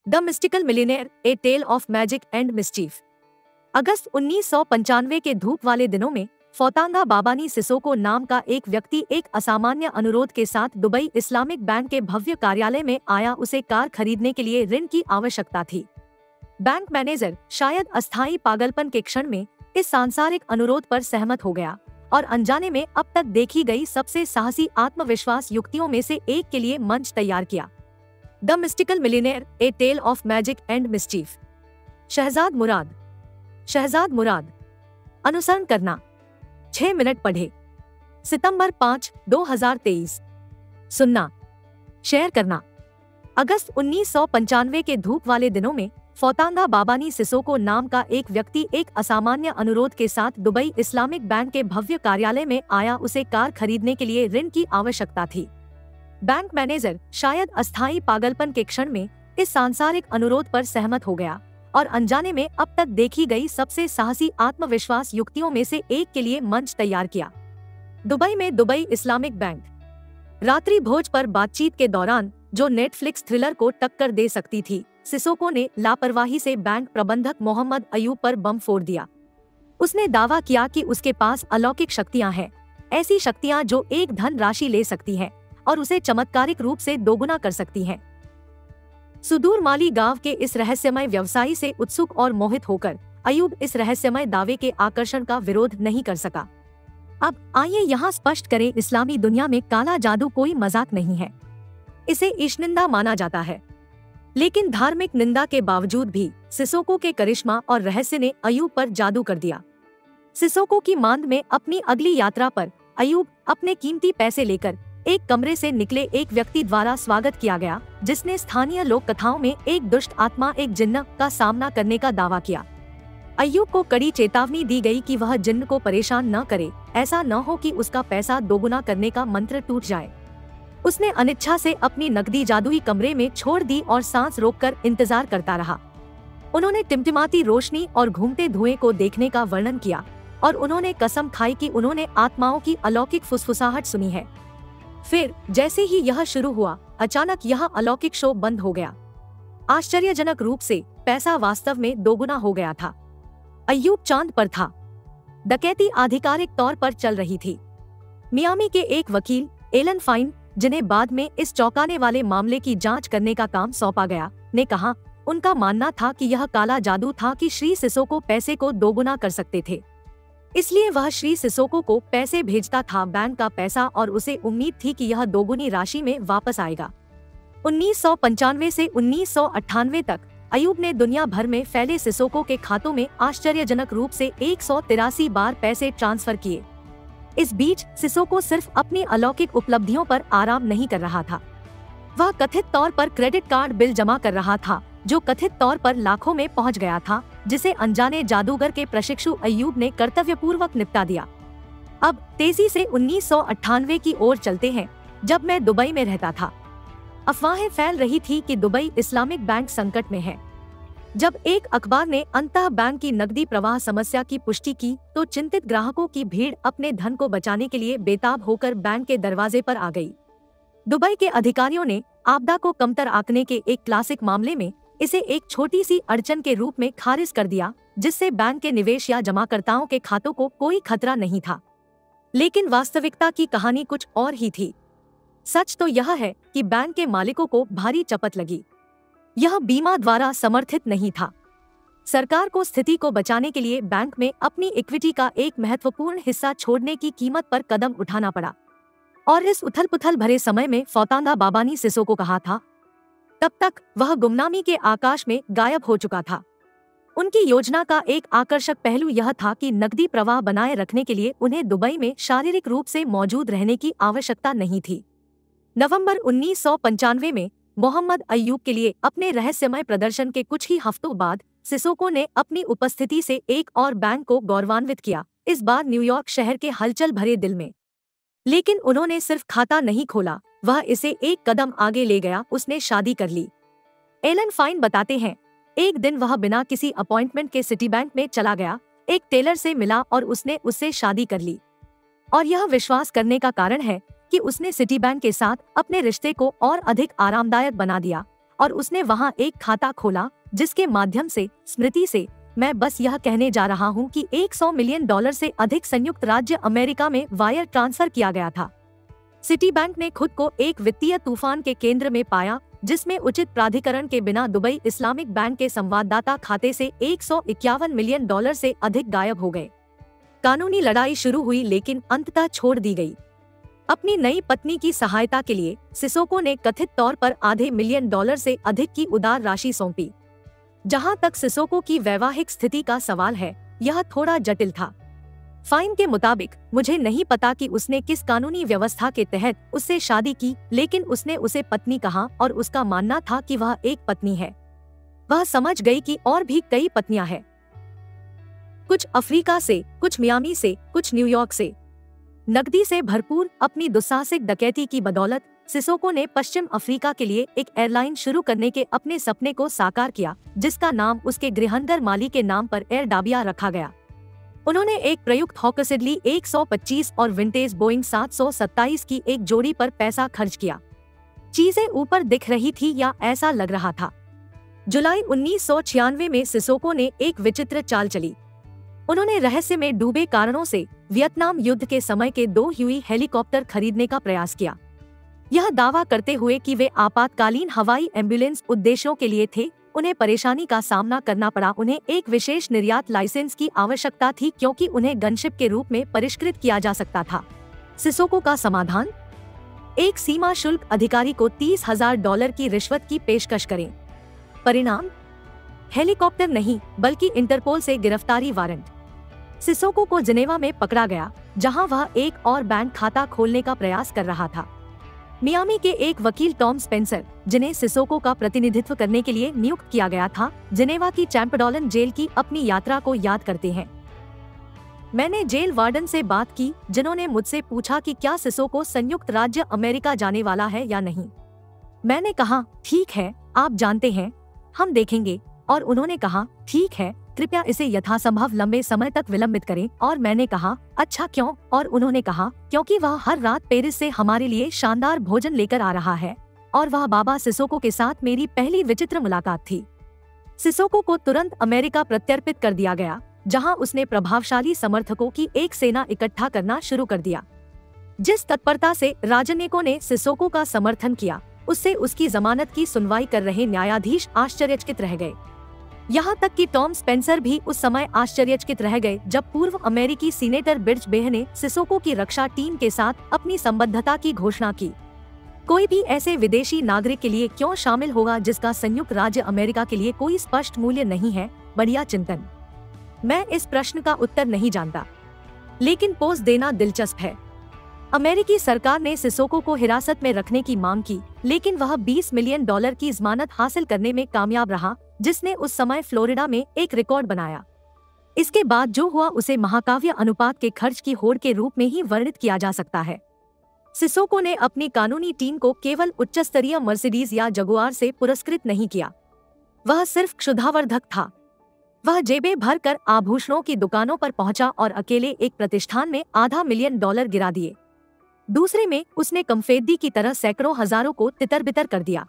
The Mystical Millionaire, A Tale of Magic and Mischief. अगस्त 1995 के धूप वाले दिनों में फौतांगा बाबानी सिसोको नाम का एक व्यक्ति एक असामान्य अनुरोध के साथ दुबई इस्लामिक बैंक के भव्य कार्यालय में आया। उसे कार खरीदने के लिए ऋण की आवश्यकता थी। बैंक मैनेजर शायद अस्थायी पागलपन के क्षण में इस सांसारिक अनुरोध पर सहमत हो गया और अनजाने में अब तक देखी गई सबसे साहसी आत्मविश्वास युक्तियों में से एक के लिए मंच तैयार किया। The Mystical Millionaire, A Tale of Magic and Mischief. Shahzad Murad. अनुसरण करना। 6 मिनट पढ़े। सितंबर 5, 2023। सुनना, शेयर करना। अगस्त 1995 के धूप वाले दिनों में फौतांगा बाबानी सिसोको नाम का एक व्यक्ति एक असामान्य अनुरोध के साथ दुबई इस्लामिक बैंक के भव्य कार्यालय में आया। उसे कार खरीदने के लिए ऋण की आवश्यकता थी। बैंक मैनेजर शायद अस्थायी पागलपन के क्षण में इस सांसारिक अनुरोध पर सहमत हो गया और अनजाने में अब तक देखी गई सबसे साहसी आत्मविश्वास युक्तियों में से एक के लिए मंच तैयार किया। दुबई में दुबई इस्लामिक बैंक। रात्रि भोज पर बातचीत के दौरान जो नेटफ्लिक्स थ्रिलर को टक्कर दे सकती थी, सिसोको ने लापरवाही से बैंक प्रबंधक मोहम्मद अयूब पर बम फोड़ दिया। उसने दावा किया कि उसके पास अलौकिक शक्तियां हैं, ऐसी शक्तियां जो एक धन राशि ले सकती हैं और उसे चमत्कारिक रूप से दोगुना कर सकती हैं। सुदूर माली गांव के इस रहस्यमय व्यवसायी से उत्सुक और मोहित होकर अयूब इस रहस्यमय दावे के आकर्षण का विरोध नहीं कर सका। अब आइए यहाँ स्पष्ट करें, इस्लामी दुनिया में काला जादू कोई मजाक नहीं है। इसे ईशनिंदा माना जाता है, लेकिन धार्मिक निंदा के बावजूद भी सिसोको के करिश्मा और रहस्य ने अयूब पर जादू कर दिया। सिसोको की मांद में अपनी अगली यात्रा पर अयूब अपने कीमती पैसे लेकर एक कमरे से निकले एक व्यक्ति द्वारा स्वागत किया गया, जिसने स्थानीय लोक कथाओं में एक दुष्ट आत्मा, एक जिन्न का सामना करने का दावा किया। अयूब को कड़ी चेतावनी दी गई कि वह जिन्न को परेशान न करे, ऐसा न हो कि उसका पैसा दोगुना करने का मंत्र टूट जाए। उसने अनिच्छा से अपनी नकदी जादुई कमरे में छोड़ दी और सांस रोककर इंतजार करता रहा। उन्होंने टिमटिमाती रोशनी और घूमते धुएं को देखने का वर्णन किया और उन्होंने कसम खाई कि उन्होंने आत्माओं की अलौकिक फुसफुसाहट सुनी है। फिर जैसे ही यह शुरू हुआ, अचानक यह अलौकिक शो बंद हो गया। आश्चर्यजनक रूप से पैसा वास्तव में दोगुना हो गया था। अयूब चांद पर था। डकैती आधिकारिक तौर पर चल रही थी। मियामी के एक वकील एलन फाइन, जिन्हें बाद में इस चौंकाने वाले मामले की जांच करने का काम सौंपा गया, ने कहा उनका मानना था कि यह काला जादू था कि श्री सिसोको पैसे को दोगुना कर सकते थे, इसलिए वह श्री सिसोको को पैसे भेजता था, बैंक का पैसा, और उसे उम्मीद थी कि यह दोगुनी राशि में वापस आएगा। 1995 से 1998 तक अयूब ने दुनिया भर में फैले सिसोको के खातों में आश्चर्यजनक रूप से 183 बार पैसे ट्रांसफर किए। इस बीच सिसोको सिर्फ अपनी अलौकिक उपलब्धियों पर आराम नहीं कर रहा था। वह कथित तौर पर क्रेडिट कार्ड बिल जमा कर रहा था, जो कथित तौर पर लाखों में पहुंच गया था, जिसे अनजाने जादूगर के प्रशिक्षु अयूब ने कर्तव्यपूर्वक निपटा दिया। अब तेजी से 1998 की ओर चलते हैं, जब मैं दुबई में रहता था। अफवाहें फैल रही थी कि दुबई इस्लामिक बैंक संकट में है। जब एक अखबार ने अंतः बैंक की नकदी प्रवाह समस्या की पुष्टि की, तो चिंतित ग्राहकों की भीड़ अपने धन को बचाने के लिए बेताब होकर बैंक के दरवाजे पर आ गई। दुबई के अधिकारियों ने आपदा को कमतर आंकने के एक क्लासिक मामले में इसे एक छोटी सी अड़चन के रूप में खारिज कर दिया, जिससे बैंक के निवेश या जमाकर्ताओं के खातों को कोई खतरा नहीं था। लेकिन वास्तविकता की कहानी कुछ और ही थी। सच तो यह है कि बैंक के मालिकों को भारी चपत लगी। यह बीमा द्वारा समर्थित नहीं था। सरकार को स्थिति को बचाने के लिए बैंक में अपनी इक्विटी का एक महत्वपूर्ण हिस्सा छोड़ने की कीमत पर कदम उठाना पड़ा। और इस उथल-पुथल भरे समय में फौतांगा बाबानी सिसोको कहा था, तब तक वह गुमनामी के आकाश में गायब हो चुका था। उनकी योजना का एक आकर्षक पहलू यह था कि नकदी प्रवाह बनाए रखने के लिए उन्हें दुबई में शारीरिक रूप से मौजूद रहने की आवश्यकता नहीं थी। नवंबर 1995 में मोहम्मद अयूब के लिए अपने रहस्यमय प्रदर्शन के कुछ ही हफ्तों बाद सिसोको ने अपनी उपस्थिति से एक और बैंक को गौरवान्वित किया, इस बार न्यूयॉर्क शहर के हलचल भरे दिल में। लेकिन उन्होंने सिर्फ खाता नहीं खोला, वह इसे एक कदम आगे ले गया। उसने शादी कर ली। एलन फाइन बताते हैं, एक दिन वह बिना किसी अपॉइंटमेंट के सिटी बैंक में चला गया, एक टेलर से मिला और उसने उससे शादी कर ली। और यह विश्वास करने का कारण है कि उसने सिटी बैंक के साथ अपने रिश्ते को और अधिक आरामदायक बना दिया और उसने वहां एक खाता खोला जिसके माध्यम से स्मृति से मैं बस यह कहने जा रहा हूं कि $100 मिलियन से अधिक संयुक्त राज्य अमेरिका में वायर ट्रांसफर किया गया था। सिटी बैंक ने खुद को एक वित्तीय तूफान के केंद्र में पाया, जिसमें उचित प्राधिकरण के बिना दुबई इस्लामिक बैंक के संवाददाता खाते से $151 मिलियन से अधिक गायब हो गए। कानूनी लड़ाई शुरू हुई लेकिन अंततः छोड़ दी गई। अपनी नई पत्नी की सहायता के लिए सिसोको ने कथित तौर पर $500 मिलियन से अधिक की उदार राशि सौंपी। जहां तक सिसोको की वैवाहिक स्थिति का सवाल है, यह थोड़ा जटिल था। फाइन के मुताबिक मुझे नहीं पता कि उसने किस कानूनी व्यवस्था के तहत उससे शादी की, लेकिन उसने उसे पत्नी कहा और उसका मानना था कि वह एक पत्नी है। वह समझ गई कि और भी कई पत्नियां हैं, कुछ अफ्रीका से, कुछ मियामी से, कुछ न्यूयॉर्क से। नकदी से भरपूर अपनी दुस्साहसिक डकैती की बदौलत सिसोको ने पश्चिम अफ्रीका के लिए एक एयरलाइन शुरू करने के अपने सपने को साकार किया, जिसका नाम उसके गृहंदर माली के नाम पर एयर डाबिया रखा गया। उन्होंने एक प्रयुक्त हॉकर सिडली 125 और विंटेज बोइंग 727 की एक जोड़ी पर पैसा खर्च किया। चीजें ऊपर दिख रही थी या ऐसा लग रहा था। जुलाई 1996 में सिसोको ने एक विचित्र चाल चली। उन्होंने रहस्य में डूबे कारणों से वियतनाम युद्ध के समय के 2 ह्यूई हेलीकॉप्टर खरीदने का प्रयास किया, यह दावा करते हुए कि वे आपातकालीन हवाई एम्बुलेंस उद्देश्यों के लिए थे। उन्हें परेशानी का सामना करना पड़ा। उन्हें एक विशेष निर्यात लाइसेंस की आवश्यकता थी क्योंकि उन्हें गनशिप के रूप में परिष्कृत किया जा सकता था। सिसोको का समाधान? एक सीमा शुल्क अधिकारी को $30,000 की रिश्वत की पेशकश करें। परिणाम? हेलीकॉप्टर नहीं बल्कि इंटरपोल से गिरफ्तारी वारंट। सिसोको को जिनेवा में पकड़ा गया, जहां वह एक और बैंक खाता खोलने का प्रयास कर रहा था। मियामी के एक वकील टॉम स्पेंसर, जिन्हें सिसोको का प्रतिनिधित्व करने के लिए नियुक्त किया गया था, जिनेवा की चैम्पडॉलन जेल की अपनी यात्रा को याद करते हैं। मैंने जेल वार्डन से बात की, जिन्होंने मुझसे पूछा कि क्या सिसोको संयुक्त राज्य अमेरिका जाने वाला है या नहीं। मैंने कहा, ठीक है, आप जानते हैं, हम देखेंगे। और उन्होंने कहा, ठीक है, कृपया इसे यथासंभव लंबे समय तक विलंबित करें। और मैंने कहा, अच्छा क्यों? और उन्होंने कहा, क्योंकि वह हर रात पेरिस से हमारे लिए शानदार भोजन लेकर आ रहा है। और वह बाबा सिसोको के साथ मेरी पहली विचित्र मुलाकात थी। सिसोको को तुरंत अमेरिका प्रत्यर्पित कर दिया गया, जहां उसने प्रभावशाली समर्थकों की एक सेना इकट्ठा करना शुरू कर दिया। जिस तत्परता से राजनयिकों ने सिसोको का समर्थन किया, उससे उसकी जमानत की सुनवाई कर रहे न्यायाधीश आश्चर्यचकित रह गए। यहाँ तक कि टॉम स्पेंसर भी उस समय आश्चर्यचकित रह गए जब पूर्व अमेरिकी सीनेटर बिर्च बेह ने सिसोको की रक्षा टीम के साथ अपनी संबद्धता की घोषणा की। कोई भी ऐसे विदेशी नागरिक के लिए क्यों शामिल होगा जिसका संयुक्त राज्य अमेरिका के लिए कोई स्पष्ट मूल्य नहीं है? बढ़िया चिंतन। मैं इस प्रश्न का उत्तर नहीं जानता, लेकिन पोज देना दिलचस्प है। अमेरिकी सरकार ने सिसोको को हिरासत में रखने की मांग की, लेकिन वह $20 मिलियन की जमानत हासिल करने में कामयाब रहा, जिसने उस समय फ्लोरिडा में एक रिकॉर्ड बनाया। इसके बाद जो हुआ उसे महाकाव्य अनुपात के खर्च की होड़ के रूप में ही वर्णित किया जा सकता है। सिसोको ने अपनी कानूनी टीम को केवल उच्च स्तरीय मर्सिडीज या जगुआर से पुरस्कृत नहीं किया, वह सिर्फ क्षुधावर्धक था। वह जेबें भर कर आभूषणों की दुकानों पर पहुंचा और अकेले एक प्रतिष्ठान में $500 मिलियन गिरा दिए। दूसरे में उसने कम्फेद्दी की तरह सैकड़ों हजारों को तितर बितर कर दिया।